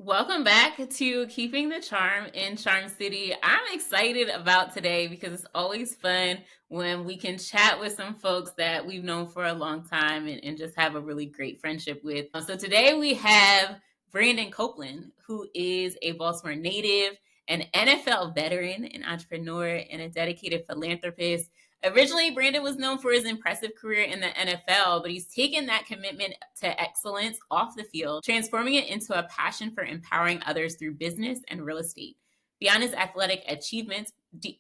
Welcome back to Keeping the Charm in Charm City. I'm excited about today because it's always fun when we can chat with some folks that we've known for a long time and just have a really great friendship with. So today we have Brandon Copeland, who is a Baltimore native, an NFL veteran, an entrepreneur, and a dedicated philanthropist. Originally, Brandon was known for his impressive career in the NFL, but he's taken that commitment to excellence off the field, transforming it into a passion for empowering others through business and real estate. Beyond his athletic achievements,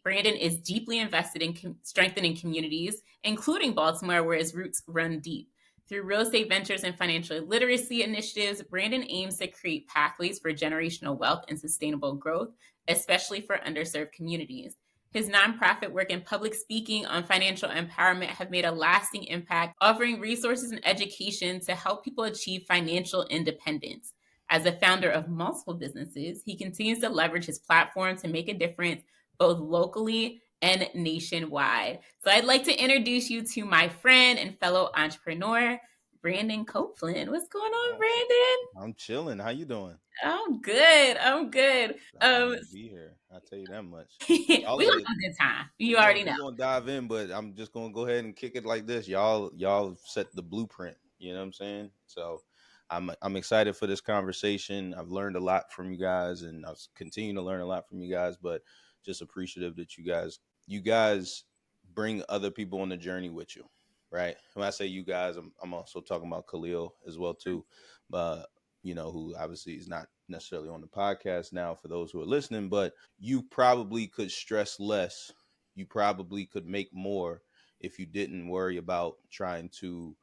Brandon is deeply invested in strengthening communities, including Baltimore, where his roots run deep. Through real estate ventures and financial literacy initiatives, Brandon aims to create pathways for generational wealth and sustainable growth, especially for underserved communities. His nonprofit work and public speaking on financial empowerment have made a lasting impact, offering resources and education to help people achieve financial independence. As a founder of multiple businesses, he continues to leverage his platform to make a difference both locally and nationwide. So I'd like to introduce you to my friend and fellow entrepreneur, Brandon Copeland. What's going on, Brandon? I'm chilling. How you doing? I'm good. I'm good. I'm happy to be here. I'll tell you that much. We Y'all gonna are have a good time. You we gonna already know. we gonna dive in, but I'm just gonna go ahead and kick it like this. Y'all set the blueprint. You know what I'm saying? So I'm excited for this conversation. I've learned a lot from you guys, and I'll continue to learn a lot from you guys. But just appreciative that you guys bring other people on the journey with you, right? When I say you guys, I'm also talking about Khalil as well too, but who obviously is not necessarily on the podcast now for those who are listening, but you probably could stress less. You probably could make more if you didn't worry about trying to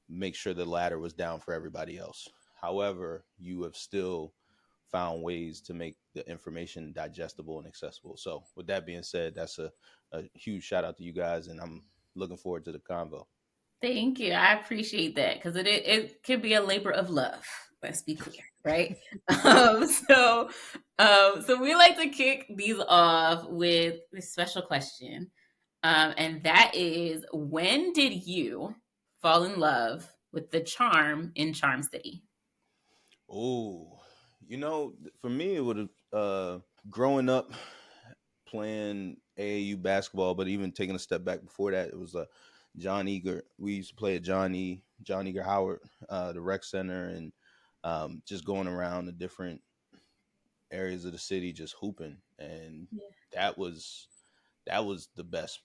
make sure the ladder was down for everybody else. However, you have still found ways to make the information digestible and accessible. So, with that being said, that's a huge shout out to you guys, and I'm looking forward to the convo. Thank you. I appreciate that because it can be a labor of love. Let's be clear, right? So so we like to kick these off with this special question, and that is, when did you fall in love with the charm in Charm City? Oh, for me, it would have growing up playing AAU basketball, but even taking a step back before that, it was John Eager. We used to play at John Eager Howard, the rec center, and just going around the different areas of the city, just hooping, and Yeah. that was that was the best.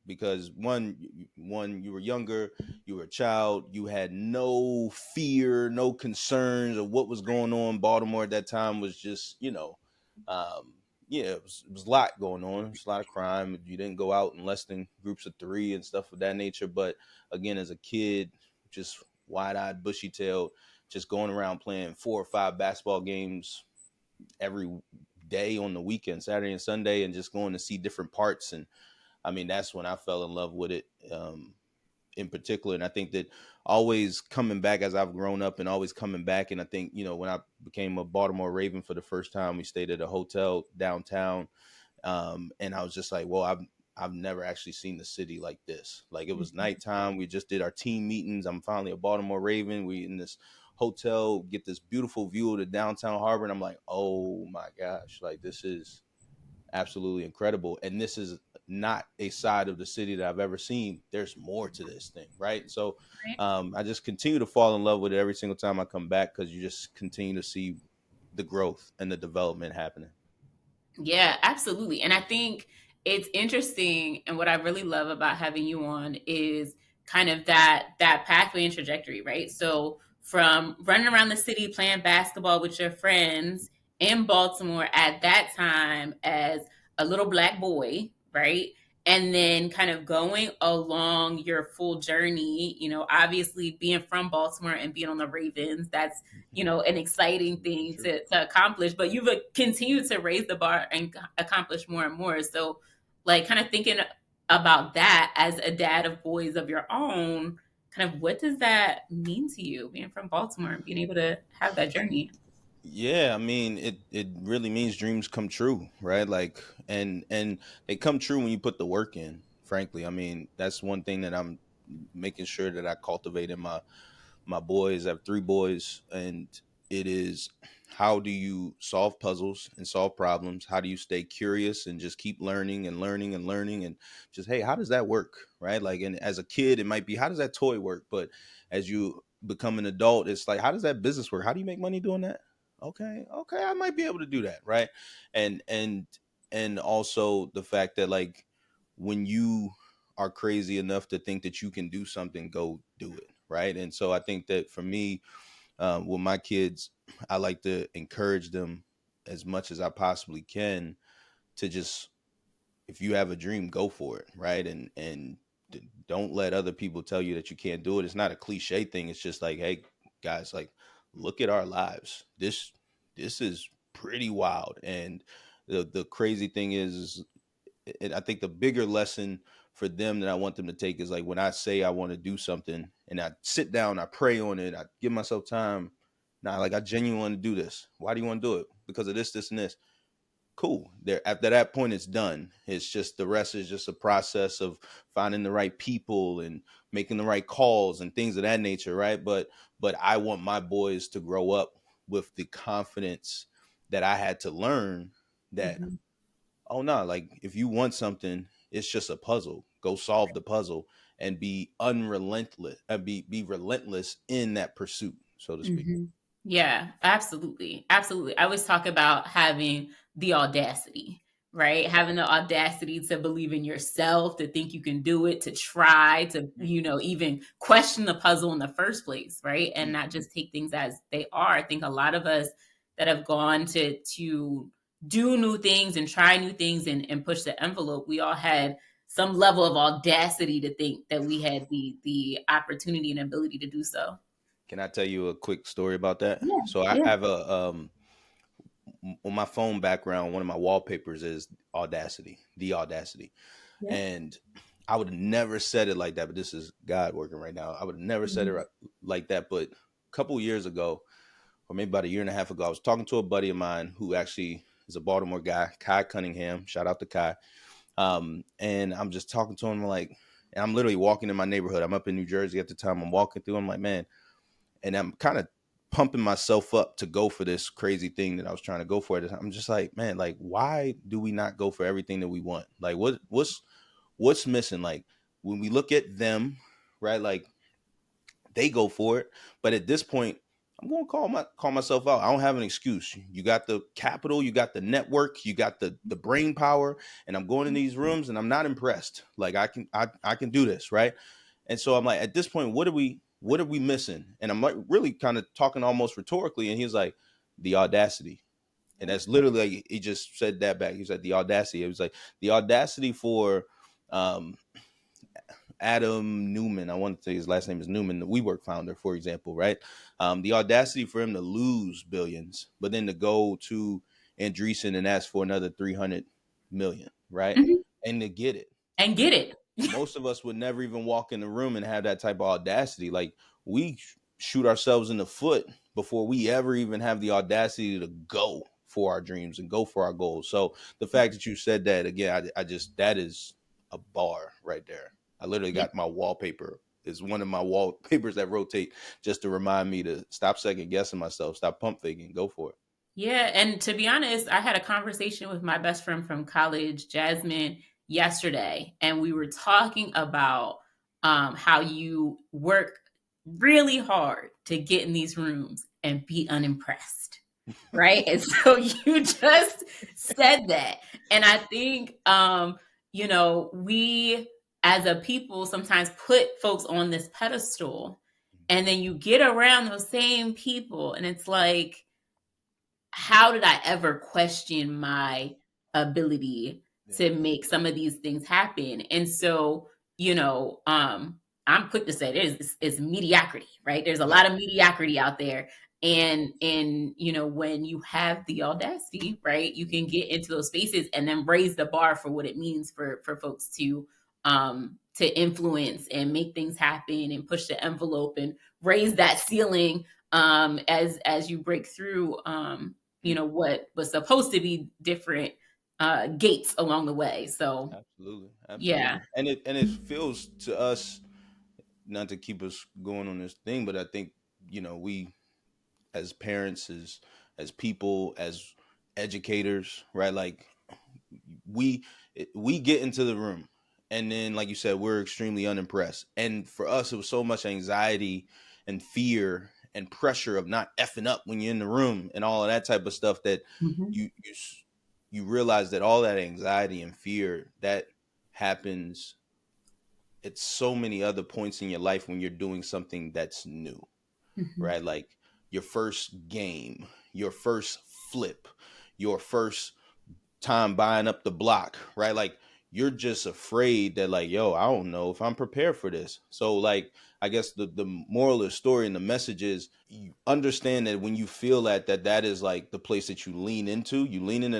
Because one, you were younger, you were a child, you had no fear, no concerns of what was going on. Baltimore at that time was just, um, yeah, it was a lot going on. It was a lot of crime. You didn't go out in less than groups of three and stuff of that nature. But again, as a kid, just wide eyed, bushy tailed, just going around playing 4 or 5 basketball games every day on the weekend, Saturday and Sunday, and just going to see different parts. And I mean, that's when I fell in love with it, in particular. And I think that always coming back as I've grown up and always coming back. And I think, when I became a Baltimore Raven for the first time, we stayed at a hotel downtown. And I was just like, well, I've never actually seen the city like this. Like, it was nighttime. We just did our team meetings. I'm finally a Baltimore Raven. We in this hotel, get this beautiful view of the downtown harbor. And I'm like, oh my gosh, like, this is absolutely incredible. And this is not a side of the city that I've ever seen. There's more to this thing, right? So I just continue to fall in love with it every single time I come back, because you just continue to see the growth and the development happening. Yeah, absolutely. And I think it's interesting, and what I really love about having you on is kind of that pathway and trajectory, right? So from running around the city playing basketball with your friends in Baltimore at that time as a little black boy, right? And then kind of going along your full journey, obviously being from Baltimore and being on the Ravens, that's an exciting thing True. to accomplish, but you've continued to raise the bar and accomplish more and more. So, like, kind of thinking about that as a dad of boys of your own, kind of what does that mean to you being from Baltimore and being able to have that journey? Yeah, I mean, it really means dreams come true, right? Like, and they come true when you put the work in. Frankly, I mean, that's one thing that I'm making sure that I cultivate in my boys. I have 3 boys, and it is how do you solve puzzles and solve problems? How do you stay curious and just keep learning and learning and learning and just, hey, how does that work? Right? Like, and as a kid, it might be, how does that toy work? But as you become an adult, it's like, how does that business work? How do you make money doing that? Okay, okay, I might be able to do that, right? And and also the fact that, like, when you are crazy enough to think that you can do something, go do it, right? And so I think that for me, with my kids, I like to encourage them as much as I possibly can to just, if you have a dream, go for it, right? And don't let other people tell you that you can't do it. It's not a cliche thing. It's just like, hey, guys, like, look at our lives. This is pretty wild. And the crazy thing is, and I think the bigger lesson for them that I want them to take is, like, when I say I want to do something and I sit down, I pray on it, I give myself time. Nah, like, I genuinely want to do this. Why do you want to do it? Because of this, this, and this. Cool. There, after that point, it's done. It's just, the rest is just a process of finding the right people and making the right calls and things of that nature, right? But I want my boys to grow up with the confidence that I had to learn that, Mhm. oh no, like, if you want something, it's just a puzzle. Go solve the puzzle and be unrelentless, be relentless in that pursuit, so to speak. Mhm. Yeah, absolutely. Absolutely. I always talk about having the audacity, right? Having the audacity to believe in yourself, to think you can do it, to try, to, even question the puzzle in the first place, right? And not Mm-hmm. just take things as they are. I think a lot of us that have gone to do new things and try new things and push the envelope, we all had some level of audacity to think that we had the opportunity and ability to do so. Can I tell you a quick story about that? Yeah, So I yeah, have on my phone background, one of my wallpapers is Audacity, the Audacity. yeah. And I would have never said it like that, but this is God working right now. I would have never said it Mhm, like that. But a couple years ago, or maybe about a year and a half ago, I was talking to a buddy of mine who actually is a Baltimore guy, Kai Cunningham. Shout out to Kai. And I'm just talking to him, like, and I'm literally walking in my neighborhood. I'm up in New Jersey at the time. I'm walking through. I'm like, man, and I'm kind of pumping myself up to go for this crazy thing that I was trying to go for. I'm just like, man, like, why do we not go for everything that we want? Like, what's missing? Like, when we look at them, right? Like, they go for it, but at this point, I'm going to call myself out. I don't have an excuse. You got the capital, you got the network, you got the brain power, and I'm going in these rooms and I'm not impressed. Like, I can do this, right? And so I'm like, at this point, what are we missing? And I'm like, really kind of talking almost rhetorically, and he's like, the audacity. And that's literally, like, he just said that back. He said the audacity. It was like the audacity for um Adam Newman. I want to say his last name is Newman, the WeWork founder, for example, right? The audacity for him to lose billions, but then to go to Andreessen and ask for another 300 million, right? mhm, And to get it. and get it. Most of us would never even walk in the room and have that type of audacity. Like, we shoot ourselves in the foot before we ever even have the audacity to go for our dreams and go for our goals. So the fact that you said that again, I just, that is a bar right there. I literally Yeah. got my wallpaper. Is one of my wallpapers that rotate just to remind me to stop second guessing myself, stop pump faking, go for it. Yeah, and to be honest, I had a conversation with my best friend from college, Jasmine, yesterday, and we were talking about how you work really hard to get in these rooms and be unimpressed, right? And so you just said that, and I think we as a people sometimes put folks on this pedestal, and then you get around those same people, and it's like, how did I ever question my ability Yeah. to make some of these things happen? And so, I'm quick to say there's mediocrity, right? There's a Yep. lot of mediocrity out there. And when you have the audacity, right, you can get into those spaces and then raise the bar for what it means for folks to influence and make things happen and push the envelope and raise that ceiling as you break through what was supposed to be different gates along the way. So Absolutely, yeah. absolutely. And it feels to us, not to keep us going on this thing, but I think, we as parents, as as people, as educators, right? Like we we get into the room, and then like you said, we're extremely unimpressed. And for us, it was so much anxiety and fear and pressure of not effing up when you're in the room and all of that type of stuff that Mhm. you you realize that all that anxiety and fear that happens at so many other points in your life when you're doing something that's new, Mhm. right? Like your first game, your first flip, your first time buying up the block, right? Like you're just afraid that like, yo, I don't know if I'm prepared for this. So like I guess the moral of the story and the message is you understand that when you feel that is like the place that you lean into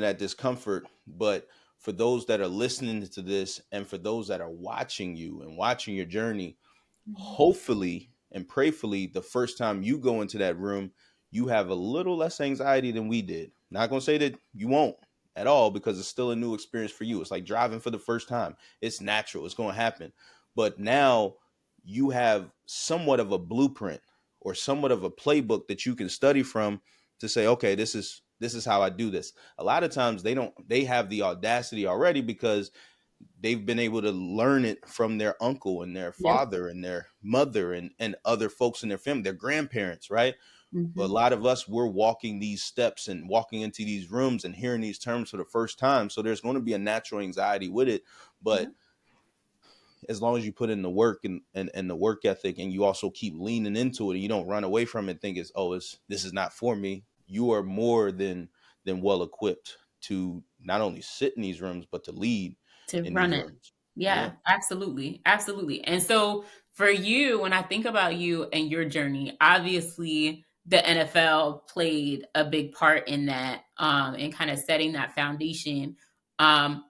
that discomfort. But for those that are listening to this and for those that are watching you and watching your journey, Mhm. hopefully and prayfully the first time you go into that room you have a little less anxiety than we did. Not going to say that you won't at all because it's still a new experience for you. It's like driving for the first time. It's natural, it's going to happen. But now you have somewhat of a blueprint or somewhat of a playbook that you can study from to say, okay, this is how I do this. A lot of times they have the audacity already because they've been able to learn it from their uncle and their Yep. father and their mother and other folks in their family, their grandparents, right? But a Mhm. lot of us, we're walking these steps and walking into these rooms and hearing these terms for the first time. So there's going to be a natural anxiety with it. But Yep. as long as you put in the work and the work ethic and you also keep leaning into it and you don't run away from it and think it's this is not for me, you are more than well equipped to not only sit in these rooms, but to lead To in run these it. rooms. Yeah. Yeah, absolutely. Absolutely. And so for you, when I think about you and your journey, obviously the NFL played a big part in that, and kind of setting that foundation. Um,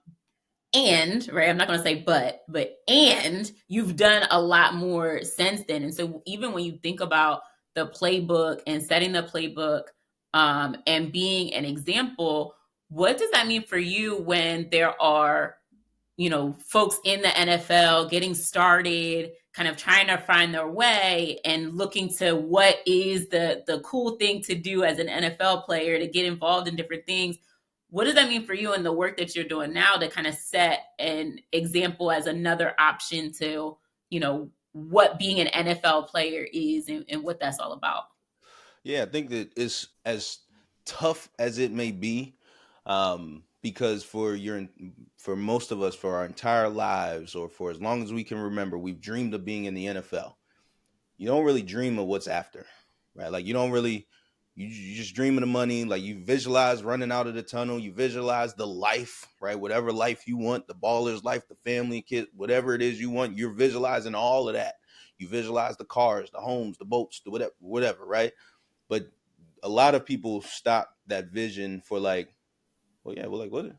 and right, I'm not going to say but and you've done a lot more since then. And so even when you think about the playbook and setting the playbook, and being an example, what does that mean for you when there are, folks in the NFL getting started, kind of trying to find their way and looking to what is the cool thing to do as an NFL player to get involved in different things? What does that mean for you and the work that you're doing now to kind of set an example as another option to, what being an NFL player is, and what that's all about? Yeah, I think that it's as tough as it may be, because for most of us, for our entire lives, or for as long as we can remember, we've dreamed of being in the NFL. You don't really dream of what's after, right? Like you don't really, you just dream of the money. Like you visualize running out of the tunnel, you visualize the life, right? Whatever life you want, the baller's life, the family, kid, whatever it is you want, you're visualizing all of that. You visualize the cars, the homes, the boats, the whatever, right? But a lot of people stop that vision for like, well, yeah, well, like what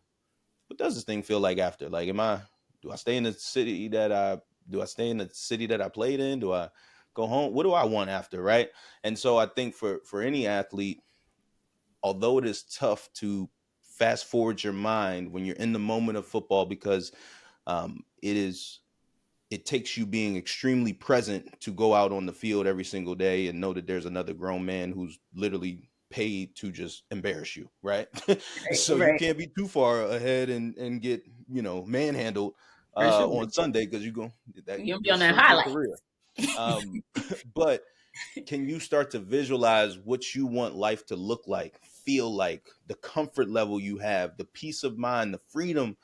does this thing feel like after? Like, do I stay in the city do I stay in the city that I played in? Do I go home? What do I want after? Right. And so I think for any athlete, although it is tough to fast forward your mind when you're in the moment of football, because it takes you being extremely present to go out on the field every single day and know that there's another grown man who's literally paid to just embarrass you, right? Right, So you right. can't be too far ahead and get manhandled For sure. on Sunday because You'll be on that's that short your highlight. career. Um, but can you start to visualize what you want life to look like, feel like, the comfort level you have, the peace of mind, the freedom,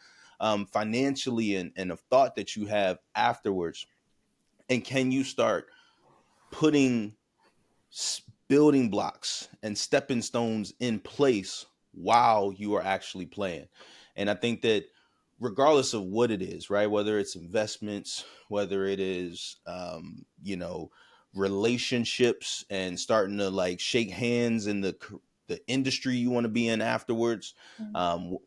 financially and of thought that you have afterwards? And can you start putting building blocks and stepping stones in place while you are actually playing? And I think that regardless of what it is, right, whether it's investments, whether it is relationships and starting to like shake hands in the industry you want to be in afterwards,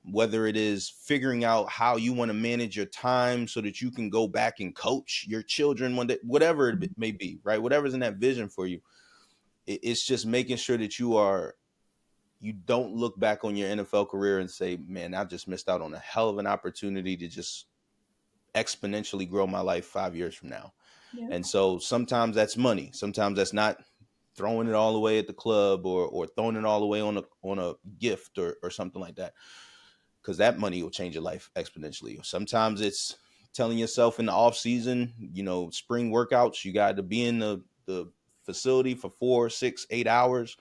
whether it is figuring out how you want to manage your time so that you can go back and coach your children one day, whatever it may be, right? Whatever's in that vision for you, it's just making sure that you don't look back on your NFL career and say, man, I just missed out on a hell of an opportunity to just exponentially grow my life 5 years from now. Yeah. And so sometimes that's money. Sometimes that's not throwing it all away at the club, or throwing it all away on a gift, or something like that, because that money will change your life exponentially. Sometimes it's telling yourself in the off season, spring workouts, you got to be in the facility for 4, 6, 8 hours.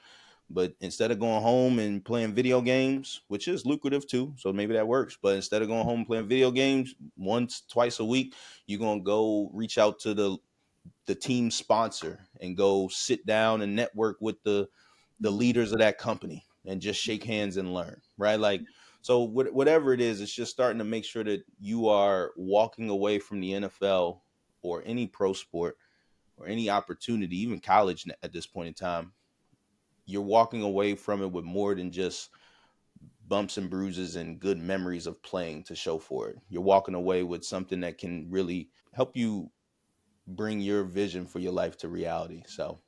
But instead of going home and playing video games, which is lucrative too, so maybe that works. But instead of going home and playing video games once, twice a week, you're gonna go reach out to the team sponsor and go sit down and network with the leaders of that company and just shake hands and learn, right? Like, so whatever it is, it's just starting to make sure that you are walking away from the NFL or any pro sport or any opportunity, even college at this point in time. You're walking away from it with more than just bumps and bruises and good memories of playing to show for it. You're walking away with something that can really help you bring your vision for your life to reality. So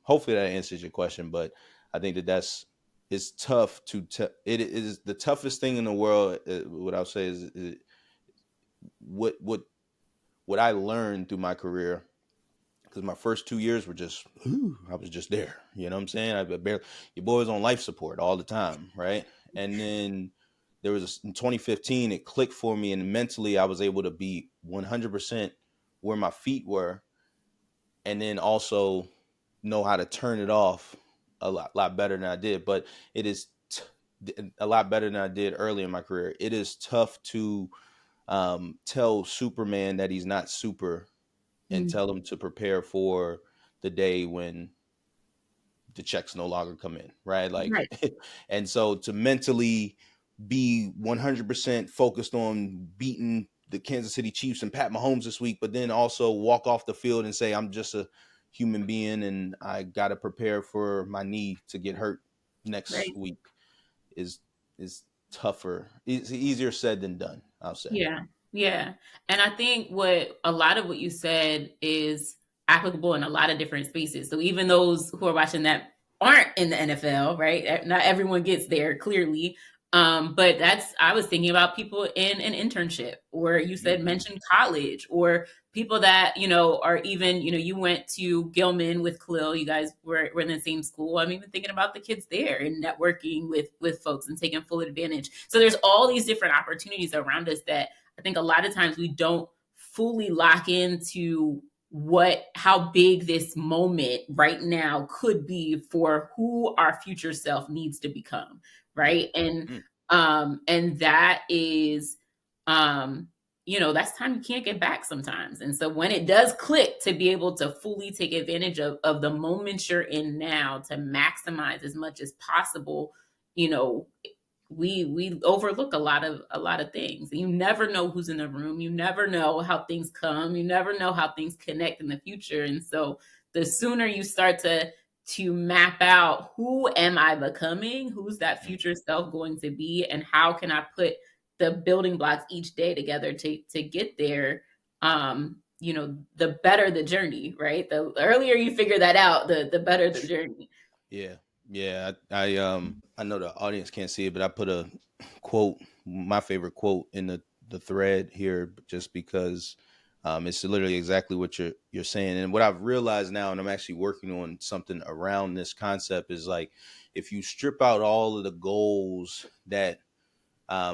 hopefully that answers your question. But I think that's it's tough to it is the toughest thing in the world. What I'll say is what what what I learned through my career, because my first 2 years were just, I was just there. You know what I'm saying? Your boy was on life support all the time, right? And then in 2015, it clicked for me, and mentally, I was able to be 100% where my feet were, and then also know how to turn it off lot better than I did. But it is a lot better than I did early in my career. It is tough to tell Superman that he's not super, and Mm. tell him to prepare for the day when the checks no longer come in, right? Like, Right. and so to mentally be 100% focused on beating the Kansas City Chiefs and Pat Mahomes this week, but then also walk off the field and say, I'm just a human being and I got to prepare for my knee to get hurt next Right. week, is is tougher. It's easier said than done, I'll say. Yeah, yeah. And I think what a lot of what you said is applicable in a lot of different spaces. So even those who are watching that aren't in the NFL, right? Not everyone gets there clearly. But that's I was thinking about people in an internship, or you said Mm-hmm. mentioned college, or people that, are even, you went to Gilman with Khalil, you guys were in the same school. I'm even thinking about the kids there and networking with folks and taking full advantage. So there's all these different opportunities around us that I think a lot of times we don't fully lock into how big this moment right now could be for who our future self needs to become, right? Mm. And that is that's time you can't get back sometimes. And so when it does click, to be able to fully take advantage of the moment you're in now, to maximize as much as possible, you know we overlook a lot of things. You never know who's in the room. You never know how things come. You never know how things connect in the future. And so the sooner you start to map out, who am I becoming? Who's that Mm. future self going to be? And how can I put the building blocks each day together to get there? The better the journey, right? The earlier you figure that out, the better the journey. Yeah, yeah. I know the audience can't see it, but I put a quote, my favorite quote, in the thread here, just because it's literally exactly what you're saying. And what I've realized now, and I'm actually working on something around this concept, is like, if you strip out all of the goals that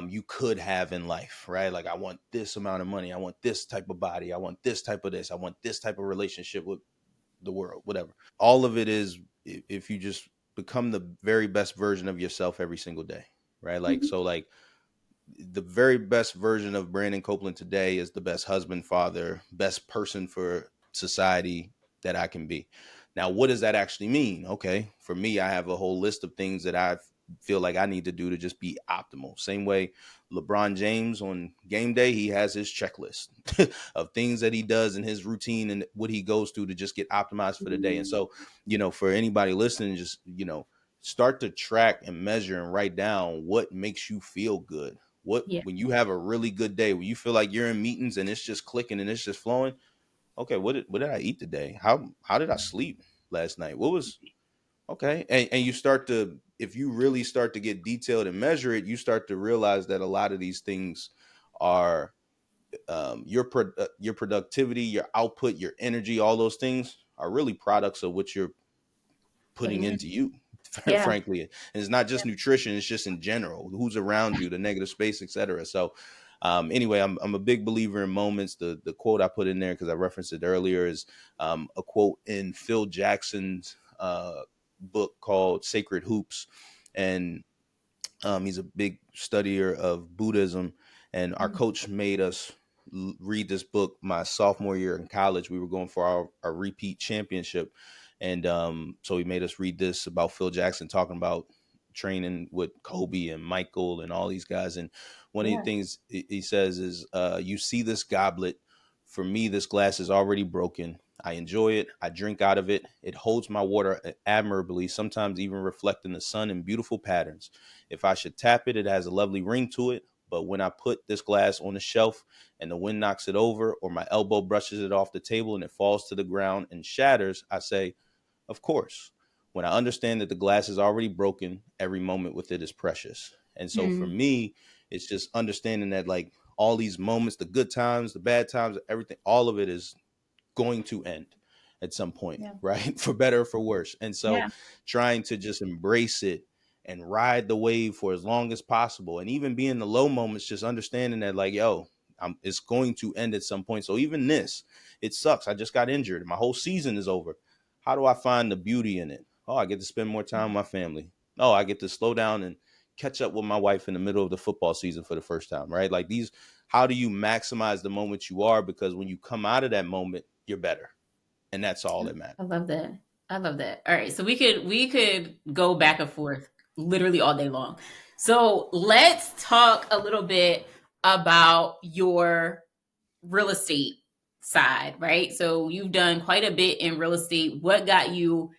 you could have in life, right? Like, I want this amount of money, I want this type of body, I want this type of this, I want this type of relationship with the world, whatever. All of it is, if you just become the very best version of yourself every single day, right? Like, Mhm. so like, the very best version of Brandon Copeland today is the best husband, father, best person for society that I can be. Now, what does that actually mean? Okay, for me, I have a whole list of things that I feel like I need to do to just be optimal. Same way LeBron James on game day, he has his checklist of things that he does in his routine and what he goes through to just get optimized for the day. And so, for anybody listening, just, start to track and measure and write down what makes you feel good. What, Yeah. when you have a really good day, when you feel like you're in meetings and it's just clicking and it's just flowing. Okay, what did I eat today? How did I sleep last night? What was okay? And you start to, if you really start to get detailed and measure it, you start to realize that a lot of these things are your productivity, your output, your energy, all those things are really products of what you're putting Amen. into you, Yeah. frankly. And it's not just nutrition, it's just in general, who's around you, the negative space, etc. So anyway, I'm a big believer in moments. The quote I put in there, because I referenced it earlier, is a quote in Phil Jackson's book called Sacred Hoops. And he's a big studier of Buddhism, and our Mm. coach made us read this book my sophomore year in college. We were going for our repeat championship, and so he made us read this about Phil Jackson talking about training with Kobe and Michael and all these guys. And one of the Yeah. things he says is, "You see this goblet. For me, this glass is already broken. I enjoy it. I drink out of it. It holds my water admirably, sometimes even reflecting the sun in beautiful patterns. If I should tap it, it has a lovely ring to it. But when I put this glass on the shelf and the wind knocks it over, or my elbow brushes it off the table and it falls to the ground and shatters, I say, of course. When I understand that the glass is already broken, every moment with it is precious." And so for Mm. me, it's just understanding that, like, all these moments, the good times, the bad times, everything, all of it is going to end at some point, Yeah. right? For better or for worse. And so Yeah. trying to just embrace it and ride the wave for as long as possible. And even being the low moments, just understanding that, like, yo, it's going to end at some point. So even this, it sucks. I just got injured. My whole season is over. How do I find the beauty in it? Oh, I get to spend more time with my family. Oh, I get to slow down and catch up with my wife in the middle of the football season for the first time, right? Like, these, how do you maximize the moment you are? Because when you come out of that moment, you're better. And that's all that matters. I love that. I love that. All right, so we could go back and forth literally all day long. So let's talk a little bit about your real estate side, right? So you've done quite a bit in real estate. What got you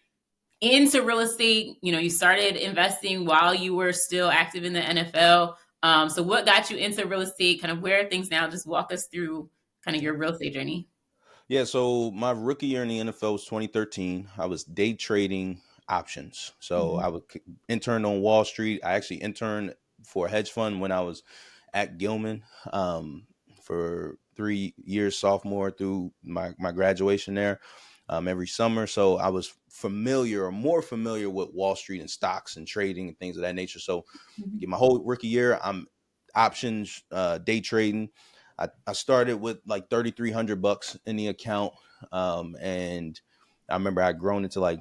into real estate? You know, you started investing while you were still active in the NFL. So what got you into real estate? Kind of where are things now? Just walk us through kind of your real estate journey. Yeah, so my rookie year in the NFL was 2013. I was day trading options. So Mhm. I would intern on Wall Street. I actually interned for a hedge fund when I was at Gilman, for 3 years, sophomore through my graduation there, every summer. So I was familiar, or more familiar, with Wall Street and stocks and trading and things of that nature. So Mhm. my whole rookie year, I'm options, day trading. I started with like $3,300 in the account. And I remember I grown into like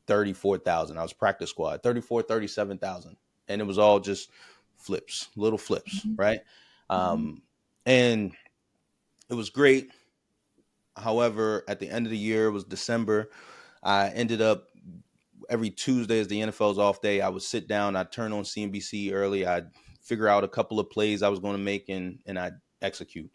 34,000. I was practice squad, 34, 37,000. And it was all just flips, little flips, Mhm. right? Mhm. Um, and it was great. However, at the end of the year, it was December. I ended up, every Tuesday is the NFL's off day, I would sit down, I'd turn on CNBC early, I'd figure out a couple of plays I was going to make, and I'd execute.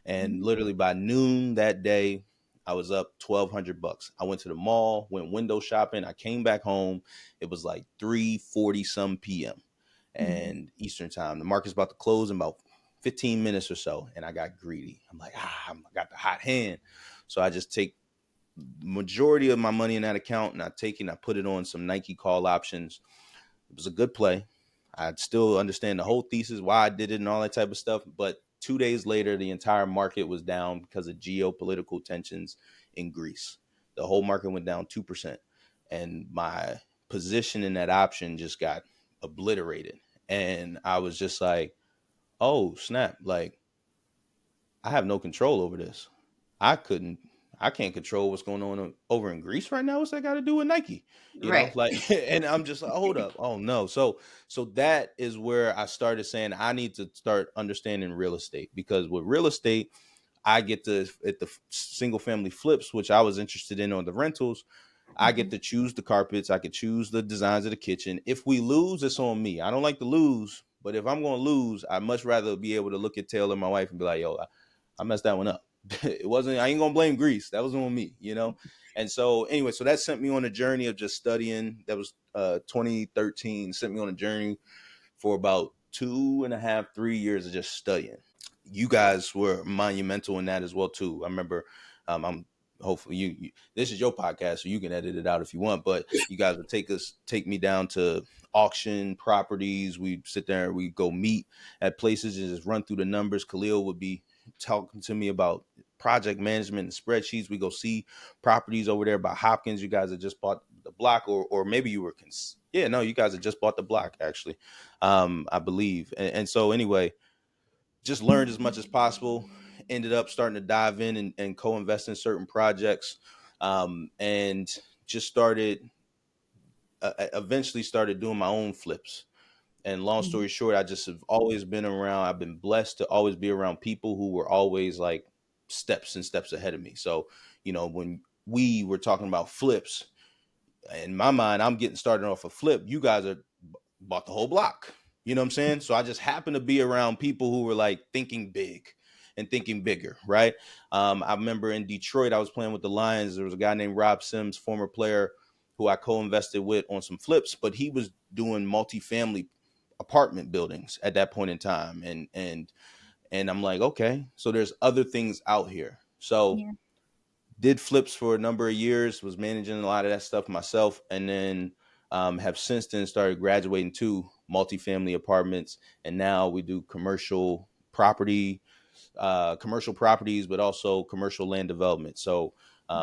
And Mhm. literally by noon that day, I was up $1,200. I went to the mall, went window shopping. I came back home. It was like 3:40 some p.m. Mhm. and Eastern time. The market's about to close in about 15 minutes or so, and I got greedy. I'm like, I got the hot hand, so I just take majority of my money in that account, and I put it on some Nike call options. It was a good play. I still understand the whole thesis, why I did it and all that type of stuff. But 2 days later, the entire market was down because of geopolitical tensions in Greece. The whole market went down 2%. And my position in that option just got obliterated. And I was just like, oh, snap. Like, I have no control over this. I couldn't, I can't control what's going on over in Greece right now. What's that got to do with Nike? Right. Like, and I'm just like, hold up. Oh no. So that is where I started saying I need to start understanding real estate, because with real estate, I get to, at the single family flips, which I was interested in on the rentals, I get Mhm. to choose the carpets. I could choose the designs of the kitchen. If we lose, it's on me. I don't like to lose, but if I'm going to lose, I'd much rather be able to look at Taylor, my wife, and be like, yo, I messed that one up. It wasn't, I ain't going to blame Greece. That was on me. And so, anyway, so that sent me on a journey of just studying. That was 2013, sent me on a journey for about 2.5, 3 years of just studying. You guys were monumental in that as well too. I remember, I'm hopefully this is your podcast, so you can edit it out if you want. But you guys would take me down to auction properties. We'd sit there, we go meet at places and just run through the numbers. Khalil would be talking to me about project management and spreadsheets. We go see properties over there by Hopkins. You guys had just bought the block, or maybe you were yeah, no, you guys had just bought the block actually, I believe. And so anyway, just learned as much as possible. Ended up starting to dive in and co-invest in certain projects, and just started eventually started doing my own flips. And long story short, I just have always been around. I've been blessed to always be around people who were always like steps and steps ahead of me. So, when we were talking about flips, in my mind, I'm getting started off a flip. You guys are bought the whole block. You know what I'm saying? So I just happened to be around people who were like thinking big and thinking bigger, right? I remember in Detroit, I was playing with the Lions. There was a guy named Rob Sims, former player, who I co-invested with on some flips, but he was doing multifamily apartment buildings at that point in time. And I'm like, okay, so there's other things out here. So Yeah. did flips for a number of years, was managing a lot of that stuff myself, and then have since then started graduating to multifamily apartments, and now we do commercial properties, but also commercial land development. So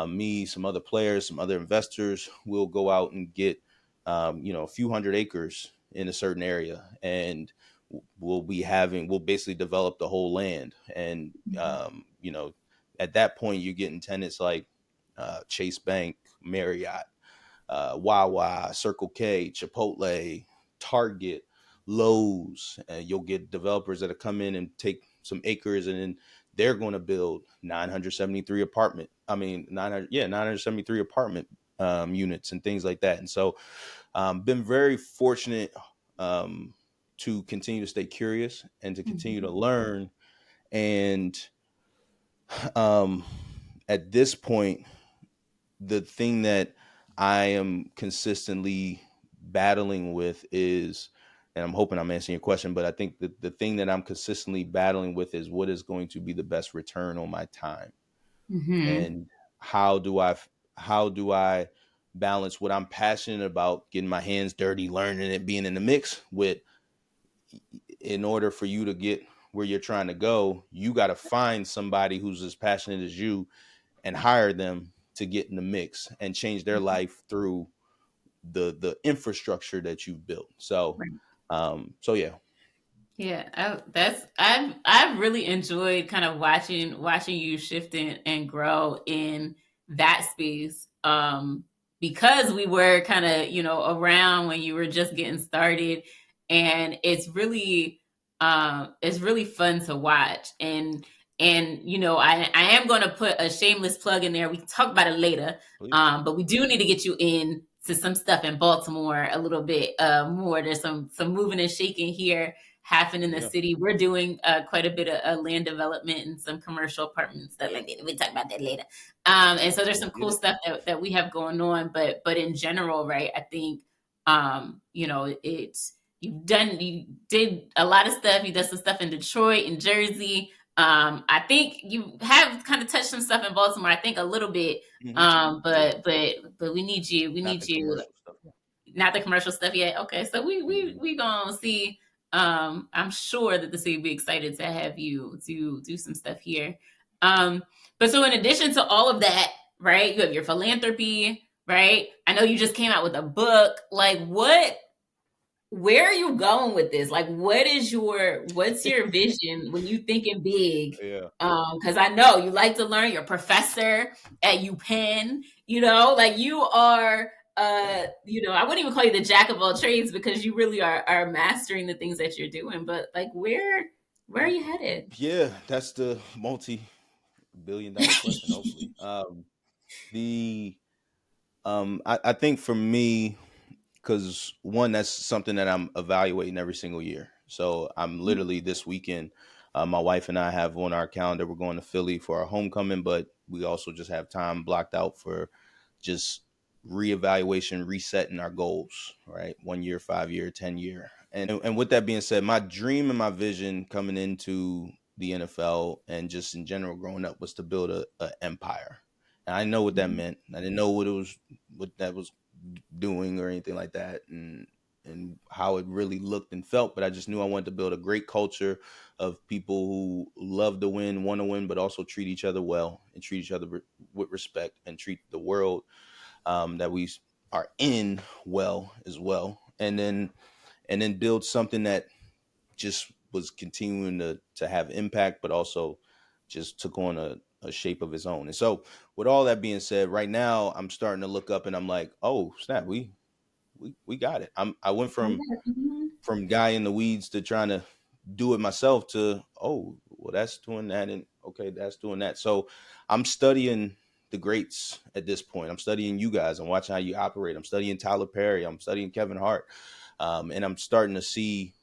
me, some other players, some other investors will go out and get a few hundred acres in a certain area, and we'll basically develop the whole land. And at that point you're getting tenants like Chase Bank, Marriott, Wawa, Circle K, Chipotle, Target, Lowe's. And you'll get developers that come in and take some acres, and then they're going to build 973 apartment. I mean, 973 apartment units and things like that. And so, been very fortunate to continue to stay curious and to continue to learn. And um, at this point, the thing that I am consistently battling with is, and I'm hoping I'm answering your question, but I think that the thing that I'm consistently battling with is what is going to be the best return on my time, Mm-hmm. and how do I how do I balance what I'm passionate about, getting my hands dirty, learning it, being in the mix with, in order for you to get where you're trying to go, you got to find somebody who's as passionate as you and hire them to get in the mix and change their life through the infrastructure that you've built. So, so yeah. Yeah, I've really enjoyed kind of watching you shift and grow in that space. Because we were kind of around when you were just getting started, and it's really fun to watch. And I am going to put a shameless plug in there. We can talk about it later. Please. But we do need to get you in to some stuff in Baltimore a little bit more. There's some moving and shaking here happen in the Yeah. city. We're doing quite a bit of land development and some commercial apartments that like we talk about that later. And so there's Let's some get cool it. stuff that we have going on. But in general, right? I think it's you did a lot of stuff. You did some stuff in Detroit and Jersey. I think you have kind of touched some stuff in Baltimore. I think a little bit. Hmm. Yeah. But we need you. We Not need the you. commercial stuff. Not the commercial stuff yet. Okay, so Hmm. we gonna see. I'm sure that the city will be excited to have you to do some stuff here. Um, but so in addition to all of that, right? You have your philanthropy, right? I know you just came out with a book. Like, where are you going with this? Like, what's your vision when you thinking big? Yeah. Because I know you like to learn. You're a professor at UPenn. Like you are. I wouldn't even call you the jack of all trades because you really are mastering the things that you're doing. But like, where are you headed? Yeah. That's the multi-billion-dollar question. Hopefully, the I think for me, because one, that's something that I'm evaluating every single year. So I'm literally this weekend, my wife and I have on our calendar, we're going to Philly for our homecoming, but we also just have time blocked out for just reevaluation, resetting our goals, right? 1 year, 5 year, 10 year. And with that being said, my dream and my vision coming into the NFL and just in general growing up was to build a empire. And I know what that meant. I didn't know what that was doing or anything like that, and how it really looked and felt, but I just knew I wanted to build a great culture of people who love to win, want to win, but also treat each other well and treat each other with respect and treat the world that we are in well as well, and then build something that just was continuing to have impact, but also just took on a shape of its own. And so, with all that being said, right now I'm starting to look up and I'm like, oh snap, we got it. I went Mhm. from guy in the weeds to trying to do it myself to, oh well, that's doing that, and okay, that's doing that. So I'm studying the greats at this point. I'm studying you guys. I'm watching how you operate. I'm studying Tyler Perry. I'm studying Kevin Hart, and I'm starting to see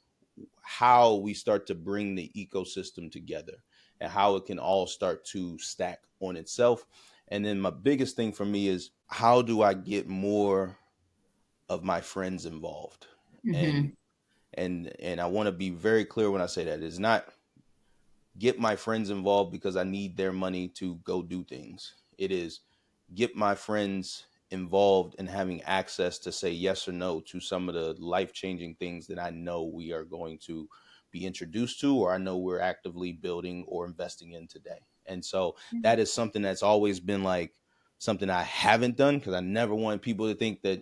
how we start to bring the ecosystem together and how it can all start to stack on itself. And then my biggest thing for me is, how do I get more of my friends involved? And Mhm. and I want to be very clear when I say that. It's not get my friends involved because I need their money to go do things. It is get my friends involved in having access to say yes or no to some of the life-changing things that I know we are going to be introduced to, or I know we're actively building or investing in today. And so that is something that's always been like something I haven't done, because I never want people to think that,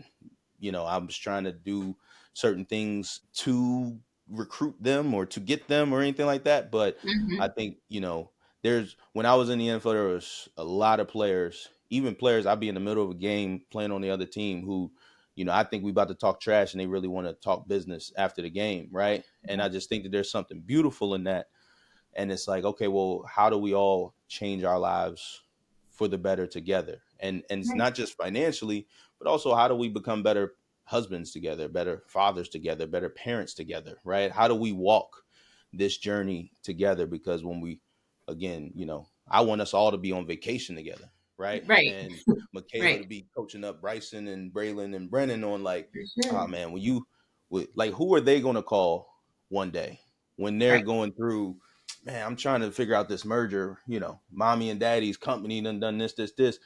I was trying to do certain things to recruit them or to get them or anything like that. But I Mhm. think, there's when I was in the NFL, there was a lot of players, even players, I'd be in the middle of a game playing on the other team who, I think we about to talk trash and they really want to talk business after the game, right? And I just think that there's something beautiful in that. And it's like, okay, well, how do we all change our lives for the better together? And it's Right. not just financially, but also how do we become better husbands together, better fathers together, better parents together, right? How do we walk this journey together? Because when we, again, I want us all to be on vacation together, right? Right. And Michaela Right. to be coaching up Bryson and Braylon and Brennan on, like, For oh sure. man, like, who are they going to call one day when they're Right. going through, man, I'm trying to figure out this merger, mommy and daddy's company done this.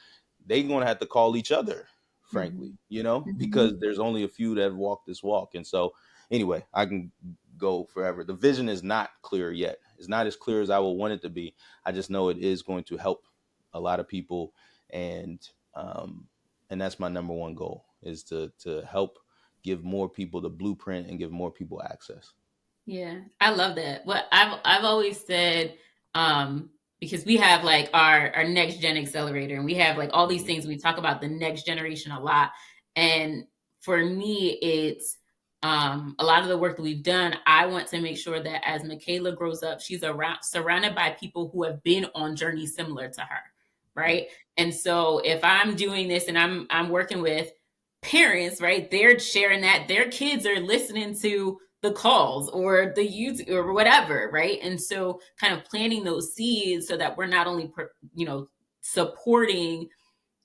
They gonna have to call each other, frankly, Mhm. because Mhm. there's only a few that have walked this walk. And so anyway, I can go forever. The vision is not clear yet. It's not as clear as I would want it to be. I just know it is going to help a lot of people, and um and that's my number one goal, is to help give more people the blueprint and give more people access. Yeah, I love that. What I've always said, um, because we have like our next gen accelerator, and we have like all these Mhm. things. We talk about the next generation a lot, and for me, it's a lot of the work that we've done. I want to make sure that as Michaela grows up, she's around surrounded by people who have been on journeys similar to her, Right. right? And so if I'm doing this and I'm working with parents, right? They're sharing that their kids are listening to the calls or the YouTube or whatever, right? And so kind of planting those seeds so that we're not only supporting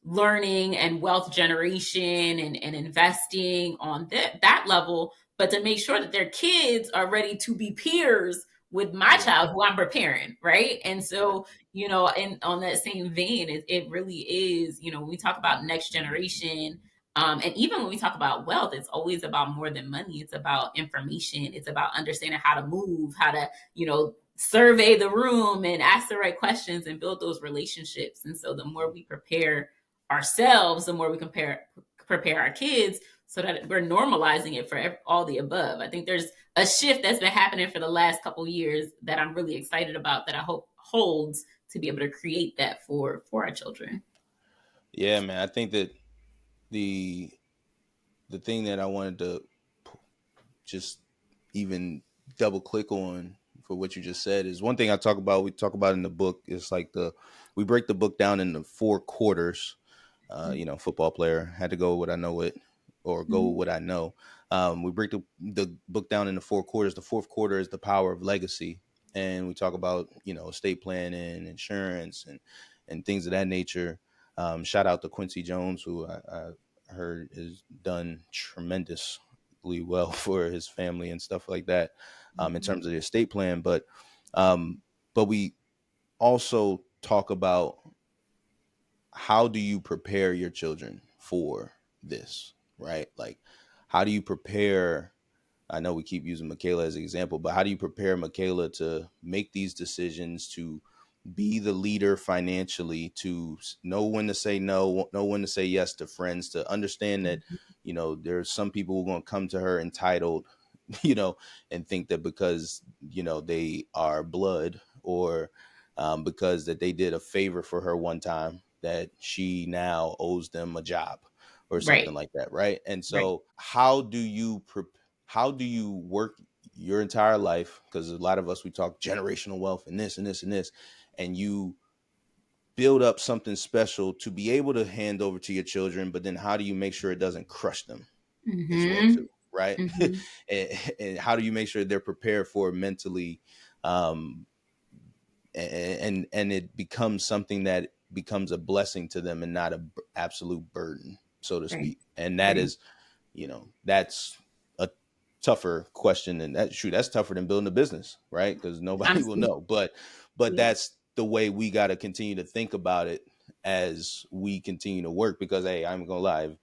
learning and wealth generation and investing on that level, but to make sure that their kids are ready to be peers with my Yeah. child who I'm preparing, right? And Yeah. so, and on that same vein, it really is, when we talk about next generation, and even when we talk about wealth, it's always about more than money. It's about information. It's about understanding how to move, how to, survey the room and ask the right questions and build those relationships. And so the more we prepare ourselves, the more we prepare our kids so that we're normalizing it for all the above. I think there's a shift that's been happening for the last couple of years that I'm really excited about that I hope holds to be able to create that for our children. Yeah, man. I think that the the thing that I wanted to just even double click on for what you just said is one thing we talk about in the book is like we break the book down into 4 quarters. Football player had to go with what I know it, or go with Mhm. what I know. We break the book down into 4 quarters. The fourth quarter is the power of legacy. And we talk about, estate planning, insurance, and things of that nature. Shout out to Quincy Jones, who I heard has done tremendously well for his family and stuff like that, in Mhm. terms of the estate plan. Um, but we also talk about, how do you prepare your children for this, right? Like, how do you prepare? I know we keep using Michaela as an example, but how do you prepare Michaela to make these decisions, to be the leader financially, to know when to say no, know when to say yes to friends, to understand that, there's some people who are going to come to her entitled, you know, and think that because, they are blood, or because that they did a favor for her one time, that she now owes them a job or Right. something like that. Right. And Right. so how do you work your entire life? Because a lot of us, we talk generational wealth and this and this and this, and you build up something special to be able to hand over to your children, but then how do you make sure it doesn't crush them as well Mm-hmm. too, right? Mm-hmm. And how do you make sure they're prepared for it mentally, um and it becomes something that becomes a blessing to them and not a absolute burden, so to Right. speak. And that Right. is, that's a tougher question, and that's tougher than building a business, right? Because nobody will Honestly. know. But Yeah. that's the way we got to continue to think about it as we continue to work. Because hey, I'm gonna lie,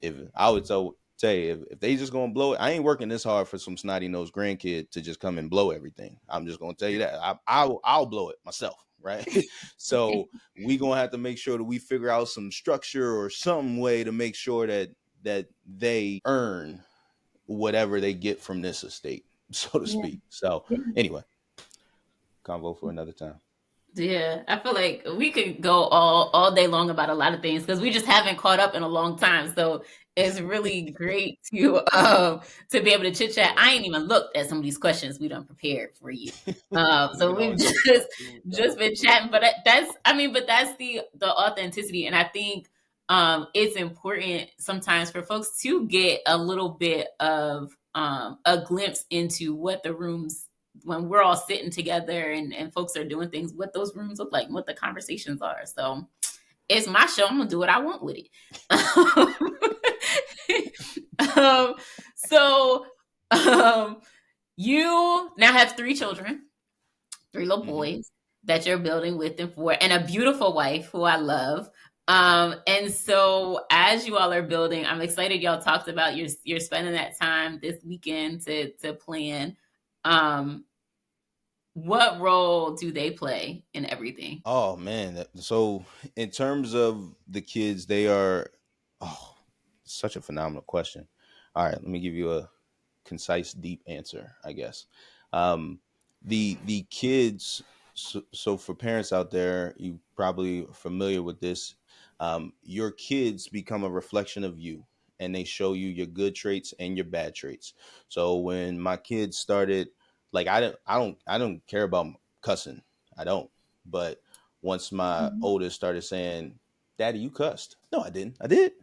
if I would say, if they just gonna blow it, I ain't working this hard for some snotty nosed grandkid to just come and blow everything. I'm just gonna tell you that I'll blow it myself, right? So we gonna have to make sure that we figure out some structure or some way to make sure that they earn whatever they get from this estate, so to Yeah. speak. So Yeah. anyway, convo for another time. Yeah, I feel like we could go all day long about a lot of things because we just haven't caught up in a long time. So it's really great to be able to chit chat. Yeah. I ain't even looked at some of these questions we done prepared for you. We So can we've always do a part two with that. just been chatting, but that's the authenticity, and I think it's important sometimes for folks to get a little bit of a glimpse into what the rooms when we're all sitting together and folks are doing things, what those rooms look like, and what the conversations are. So it's my show. I'm gonna do what I want with it. um, so um, you now have three children, three little Hmm. boys that you're building with and for, and a beautiful wife who I love. And so as you all are building, I'm excited y'all talked about you're spending that time this weekend to plan. Um, what role do they play in everything? Oh man, so in terms of the kids, they are, oh, such a phenomenal question. All right, let me give you a concise, deep answer, I guess. Um, the kids. So for parents out there, you probably are familiar with this. Your kids become a reflection of you, and they show you your good traits and your bad traits. So when my kids started, like I don't care about cussing. I don't. But once my Mhm. oldest started saying, "Daddy, you cussed," no, I didn't. I did.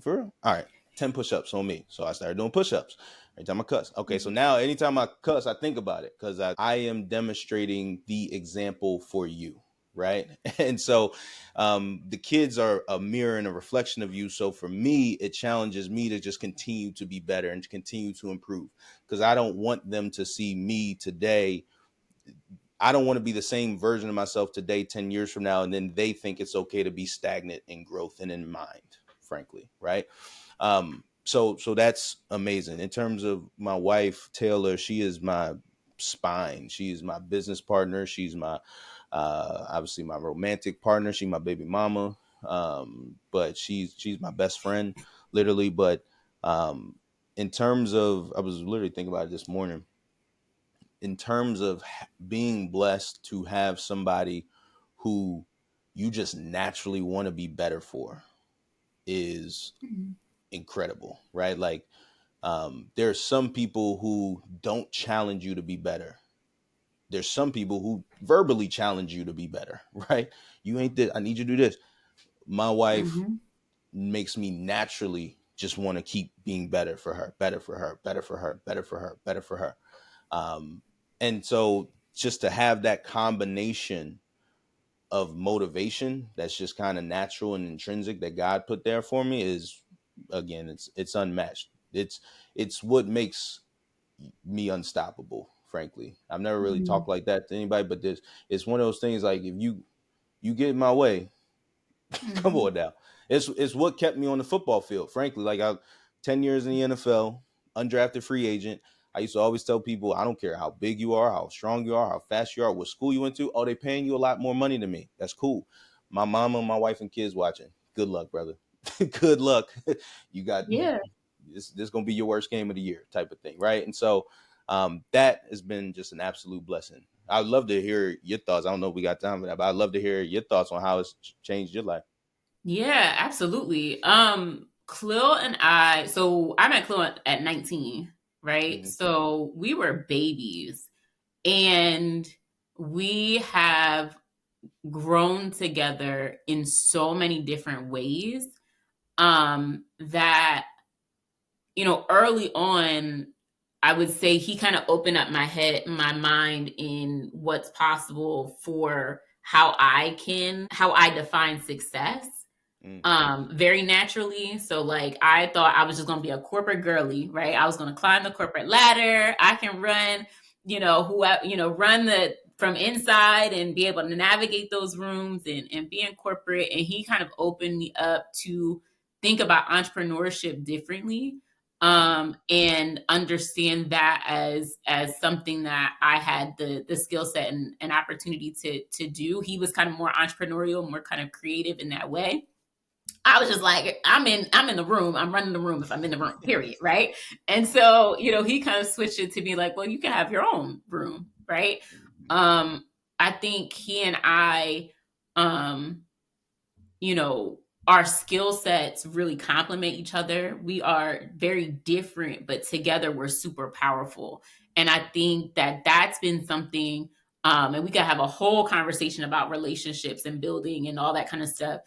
For real? All right. 10 push-ups on me. So I started doing push-ups every time I cuss. Okay, so Mhm. now anytime I cuss, I think about it because I am demonstrating the example for you, right? And so the kids are a mirror and a reflection of you. So for me, it challenges me to just continue to be better and to continue to improve, because I don't want them to see me today. I don't want to be the same version of myself today, 10 years from now, and then they think it's okay to be stagnant in growth and in mind, frankly, right? So that's amazing. In terms of my wife, Taylor, she is my spine. She is my business partner. She's my obviously my romantic partner. She's my baby mama. But she's my best friend, literally. But um, in terms of, I was literally thinking about it this morning, in terms of being blessed to have somebody who you just naturally want to be better for is Mhm. incredible, right? Like, there are some people who don't challenge you to be better. There's some people who verbally challenge you to be better, right? You ain't this. I need you to do this. My wife Mhm. makes me naturally just want to keep being better for her, better for her, better for her, better for her, better for her. Um, and so just to have that combination of motivation that's just kind of natural and intrinsic that God put there for me is, again, it's unmatched. It's what makes me unstoppable, frankly. I've never really Mhm. talked like that to anybody, but this it's one of those things, like, if you get in my way, come Mhm. on now. It's what kept me on the football field, frankly. Like, I 10 years in the NFL, undrafted free agent. I used to always tell people, I don't care how big you are, how strong you are, how fast you are, what school you went to. Oh, they paying you a lot more money than me. That's cool. My mama, my wife, and kids watching. Good luck, brother. Good luck. You got Yeah. this gonna be your worst game of the year, type of thing, right? And so that has been just an absolute blessing. I'd love to hear your thoughts. I don't know if we got time for that, but I'd love to hear your thoughts on how it's changed your life. Yeah, absolutely. Cleo and so I met Cleo at 19, right? Hmm. So we were babies, and we have grown together in so many different ways. That, early on, I would say he kind of opened up my mind in what's possible for how I define success, Mm, very naturally. So like I thought I was just gonna be a corporate girly, right? I was gonna climb the corporate ladder. I can run, run the from inside and be able to navigate those rooms and be in corporate. And he kind of opened me up to think about entrepreneurship differently, mm, and understand that as something that I had the skill set and opportunity to do. He was kind of more entrepreneurial, more kind of creative in that way. I was just like, I'm in the room. I'm running the room if I'm in the room, period. Right. And so, he kind of switched it to be like, well, you can have your own room. Right. mm, Um, I think he and I, um, you know, our skill sets really complement each other. We are very different, but together we're super powerful. And I think that that's been something, and we could have a whole conversation about relationships and building and all that kind of stuff.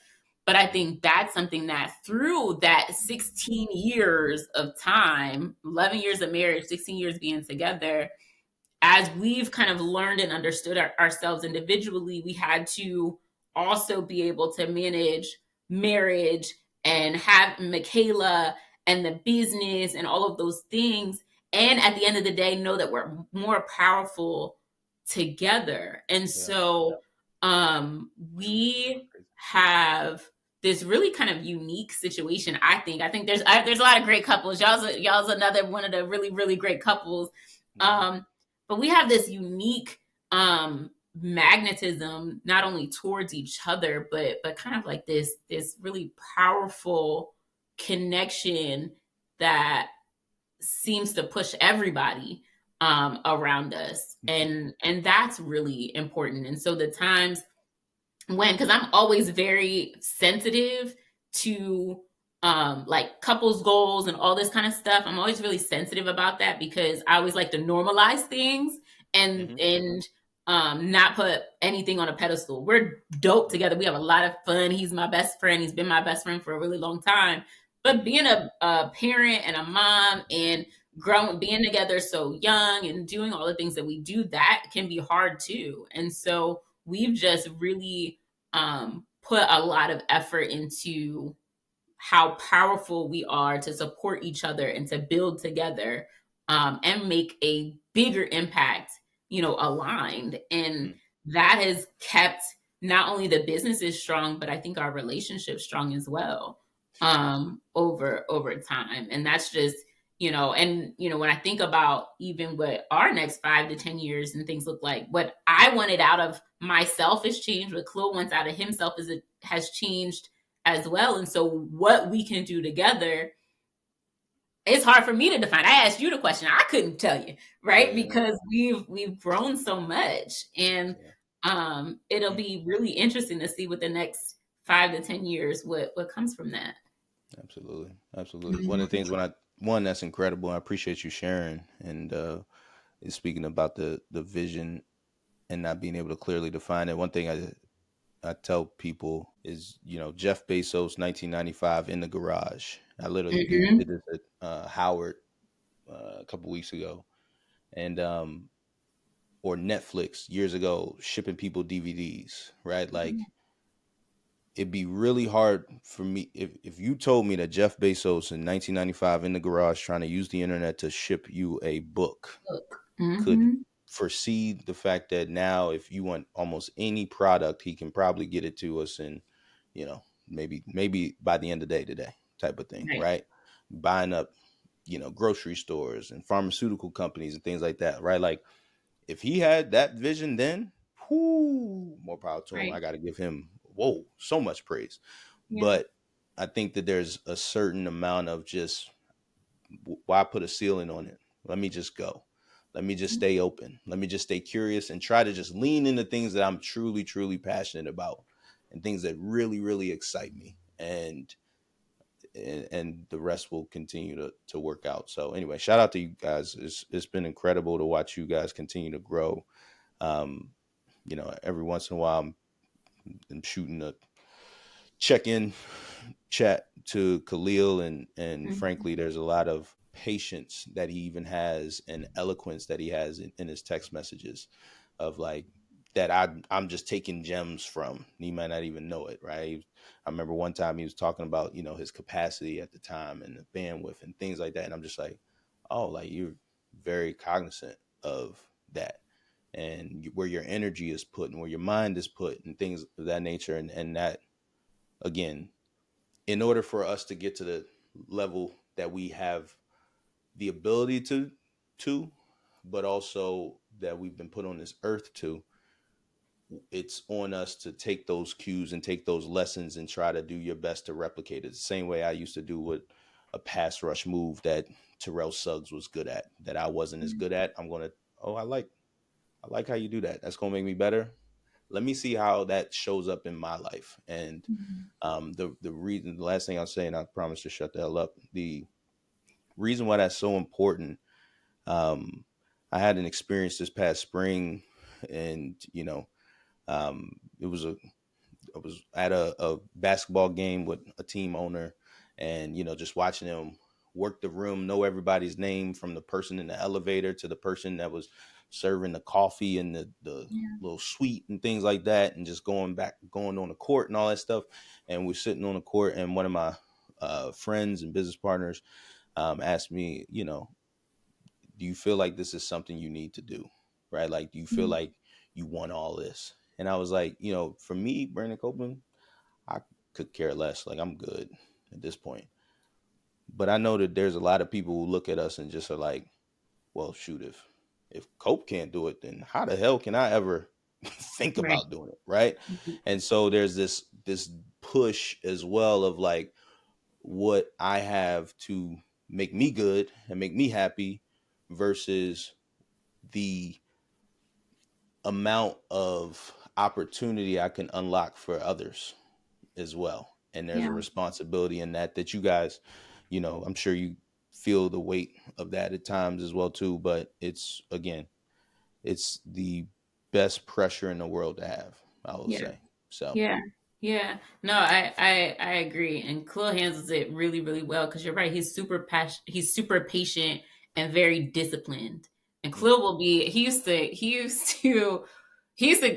But I mm, think that's something that through that 16 years of time, 11 years of marriage, 16 years being together, as we've kind of learned and understood ourselves individually, we had to also be able to manage marriage and have Michaela and the business and all of those things. And at the end of the day, know that we're more powerful together. And yeah. so we Crazy. have this really kind of unique situation. I think there's a lot of great couples. Y'all's another one of the really, really great couples. Hmm. Um, but we have this unique magnetism, not only towards each other, but kind of like this really powerful connection that seems to push everybody around us. And that's really important. And so the times when, because I'm always very sensitive to like couples goals and all this kind of stuff. I'm always really sensitive about that because I always like to normalize things and Hmm. not put anything on a pedestal. We're dope together. We have a lot of fun. He's my best friend. He's been my best friend for a really long time. But Hmm. being a parent and a mom and growing being together so young and doing all the things that we do, that can be hard too. And so we've just really put a lot of effort into how powerful we are to support each other and to build together, and make a bigger impact, aligned. And Mm. that has kept not only the businesses strong, but I think our relationships strong as well, over time. And that's just, and when I think about even what our next 5 to 10 years and things look like, what I wanted out of myself has changed, what Chloe wants out of himself has changed as well. And so what we can do together, it's hard for me to define. I asked you the question. I couldn't tell you, right? Yeah. Because we've grown so much. And Yeah. it'll be really interesting to see what the next 5 to 10 years what comes from that. Absolutely. Absolutely. One of the things when I one that's incredible. I appreciate you sharing and is speaking about the vision and not being able to clearly define it. One thing I tell people is, Jeff Bezos, 1995 in the garage. I literally did Hmm. this at Howard a couple weeks ago, and or Netflix years ago shipping people DVDs, right? Like it'd be really hard for me if you told me that Jeff Bezos in 1995 in the garage trying to use the internet to ship you a book Look. could Hmm. foresee the fact that now if you want almost any product he can probably get it to us in maybe by the end of the day today type of thing, Right. right? Buying up grocery stores and pharmaceutical companies and things like that, right? Like if he had that vision then, whoo, more power to him. I Right. got to give him, whoa, so much praise. Yeah. But I think that there's a certain amount of just, why put a ceiling on it? Let me just go. Let me just stay open. Let me just stay curious and try to just lean into things that I'm truly, truly passionate about and things that really, really excite me. And the rest will continue to work out. So anyway, shout out to you guys. It's been incredible to watch you guys continue to grow. Um, every once in a while I'm shooting a check-in chat to Khalil, and Mhm. frankly, there's a lot of patience that he even has and eloquence that he has in his text messages of like that I'm just taking gems from. He might not even know it, right? I remember one time he was talking about his capacity at the time and the bandwidth and things like that, and I'm just like, oh, like you're very cognizant of that and where your energy is put and where your mind is put and things of that nature, and that again, in order for us to get to the level that we have the ability to but also that we've been put on this earth to, it's on us to take those cues and take those lessons and try to do your best to replicate it the same way I used to do with a pass rush move that Terrell Suggs was good at that I wasn't as good at. I'm gonna, oh, I like how you do that. That's gonna make me better. Let me see how that shows up in my life. And Mhm. the last thing I'll say, and I promise to shut the hell up. The reason why that's so important, um, I had an experience this past spring, and it was I was at a basketball game with a team owner, and just watching them work the room, know everybody's name from the person in the elevator to the person that was serving the coffee and the Yeah. little suite and things like that, and just going on the court and all that stuff. And we're sitting on the court, and one of my friends and business partners asked me, do you feel like this is something you need to do, right? Like, do you feel Mhm. like you want all this? And I was like, for me, Brandon Copeland, I could care less. Like, I'm good at this point. But I know that there's a lot of people who look at us and just are like, well, shoot, if Cope can't do it, then how the hell can I ever think Right. about doing it, right? Mhm. And so there's this push as well of like what I have to make me good and make me happy versus the amount of opportunity I can unlock for others as well. And there's a Yeah. responsibility in that you guys, I'm sure you feel the weight of that at times as well too. But it's again, it's the best pressure in the world to have, I will Yeah. say. So Yeah. Yeah. No, I agree. And Khalil handles it really, really well because you're right. He's super patient and very disciplined. And mm, Khalil will be he used to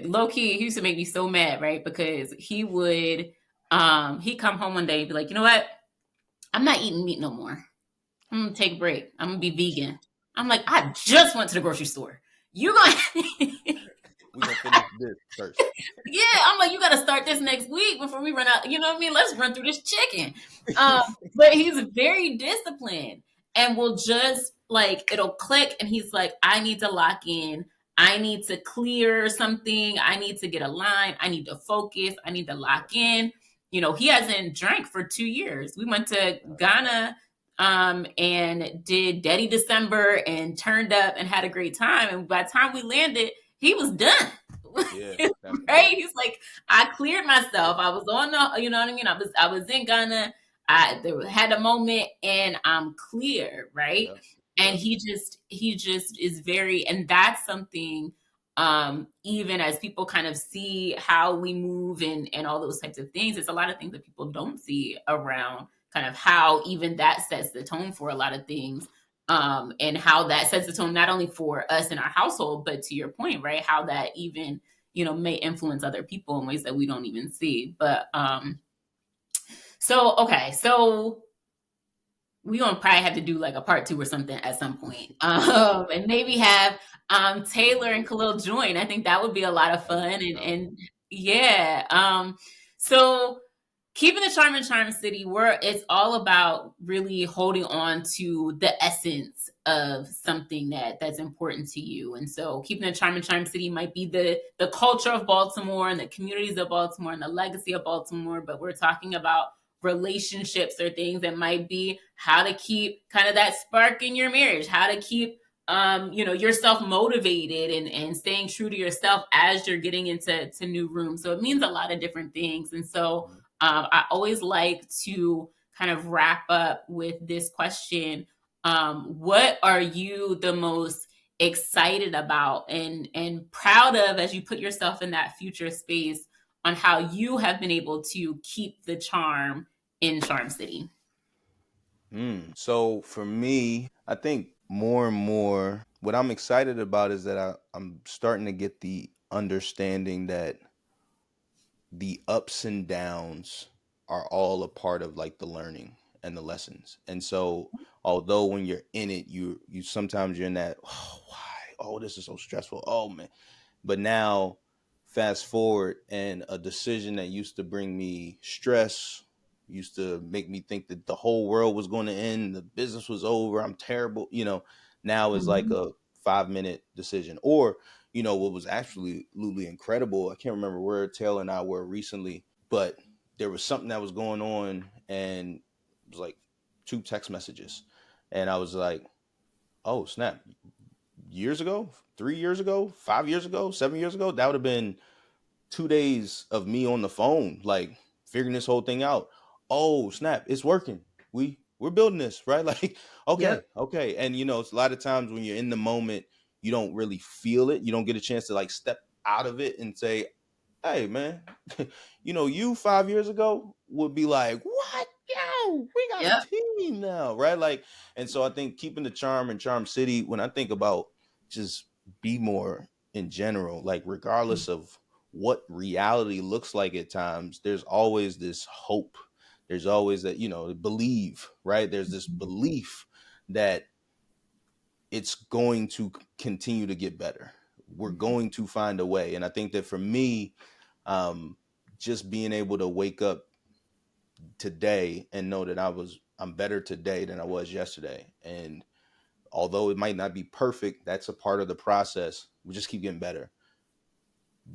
low key, he used to make me so mad, right? Because he'd come home one day and be like, you know what? I'm not eating meat no more. I'm gonna take a break. I'm gonna be vegan. I'm like, I just went to the grocery store. You gonna we're gonna finish this first. Yeah, I'm like, you got to start this next week before we run out. You know what I mean? Let's run through this chicken. But he's very disciplined and will just like it'll click, and he's like, I need to lock in. I need to clear something. I need to get a line. I need to focus. I need to lock in. He hasn't drank for 2 years. We went to Ghana and did Daddy December and turned up and had a great time. And by the time we landed, he was done. Yeah, that's the Right? best. He's like, I cleared myself. I was on the, you know what I mean? I was in Ghana. Had a moment and I'm clear, right? Yep. And Yep. he just is very, and that's something even as people kind of see how we move and all those types of things, it's a lot of things that people don't see around kind of how even that sets the tone for a lot of things. And how that sets the tone not only for us in our household, but to your point, right? How that even may influence other people in ways that we don't even see. But so okay, so we gonna probably have to do like a part two or something at some point. And maybe have Taylor and Khalil join. I think that would be a lot of That would fun be and phenomenal. yeah. So Keeping the charm in Charm City, where it's all about really holding on to the essence of something that's important to you. And so keeping the charm in Charm City might be the culture of Baltimore and the communities of Baltimore and the legacy of Baltimore, but we're talking about relationships or things that might be how to keep kind of that spark in your marriage, how to keep yourself motivated and staying true to yourself as you're getting into new rooms. So it means a lot of different things. And so I always like to kind of wrap up with this question. What are you the most excited about and proud of as you put yourself in that future space on how you have been able to keep the charm in Charm City? So for me, I think more and more, what I'm excited about is that I'm starting to get the understanding that the ups and downs are all a part of like the learning and the lessons. And so although when you're in it, you sometimes you're in that, oh, why? Oh, this is so stressful. Oh man. But now, fast forward, and a decision that used to bring me stress, used to make me think that the whole world was going to end, the business was over, I'm terrible, now is like Mhm. a 5 minute decision. Or, what was absolutely incredible, I can't remember where Taylor and I were recently, but there was something that was going on, and it was like two text messages. And I was like, oh, snap, years ago, 3 years ago, 5 years ago, 7 years ago, that would have been 2 days of me on the phone, like figuring this whole thing out. Oh snap, it's working. We're building this, right? Like, Yep. okay. And it's a lot of times when you're in the moment, you don't really feel it. You don't get a chance to like step out of it and say, hey man, you 5 years ago would be like, what? Yo, we got a Yep. team now, right? Like, and so I think keeping the charm in Charm City, when I think about just be more in general, like regardless of what reality looks like at times, there's always this hope. There's always that, believe, right? There's this belief that it's going to continue to get better. We're Mhm. going to find a way. And I think that for me, um, just being able to wake up today and know that I'm better today than I was yesterday. And although it might not be perfect, that's a part of the process. We just keep getting better.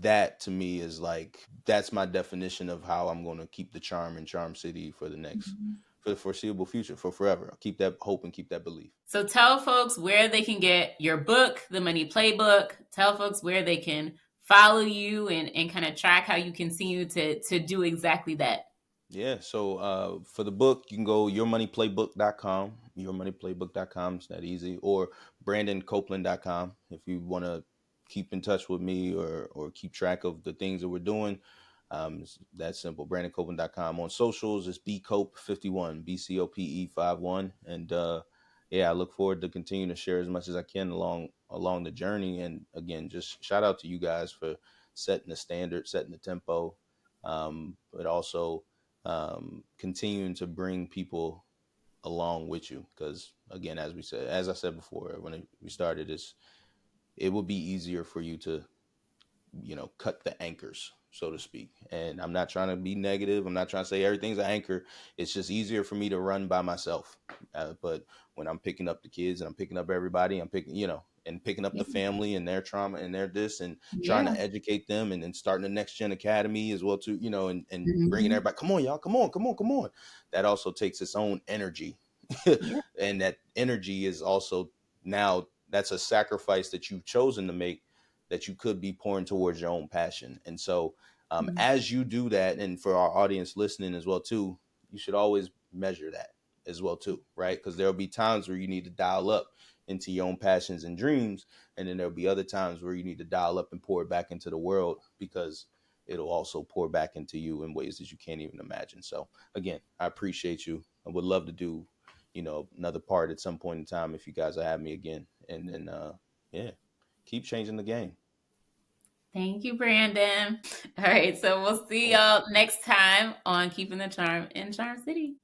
That to me is like that's my definition of how I'm going to keep the charm in Charm City for the foreseeable future, for forever. Keep that hope and keep that belief. So tell folks where they can get your book, The Money Playbook. Tell folks where they can follow you and kind of track how you continue to do exactly that. Yeah. So for the book, you can go yourmoneyplaybook.com. Yourmoneyplaybook.com. It's that easy. Or brandoncopeland.com if you want to keep in touch with me or keep track of the things that we're doing. It's that simple. brandoncopeland.com. On socials, it's bcope51, BCOPE51. And yeah, I look forward to continuing to share as much as I can along the journey. And again, just shout out to you guys for setting the standard, setting the tempo, but also continuing to bring people along with you. Because again, as I said before, when we started this, it would be easier for you to cut the anchors, so to speak. And I'm not trying to be negative. I'm not trying to say everything's an anchor. It's just easier for me to run by myself. But when I'm picking up the kids and I'm picking up everybody, I'm picking, and picking up Yeah. the family and their trauma and their this and trying Yeah. to educate them and then starting the next gen academy as well too, and bringing Mhm. everybody, come on, y'all, come on. That also takes its own energy. Yeah. And that energy is also now that's a sacrifice that you've chosen to make that you could be pouring towards your own passion. And so, as you do that, and for our audience listening as well too, you should always measure that as well too, right? Because there'll be times where you need to dial up into your own passions and dreams, and then there'll be other times where you need to dial up and pour it back into the world because it'll also pour back into you in ways that you can't even imagine. So again, I appreciate you. I would love to do, another part at some point in time if you guys will have me again. And then yeah, keep changing the game. Thank you, Brandon. All right. So we'll see Cool. y'all next time on Keeping the Charm in Charm City.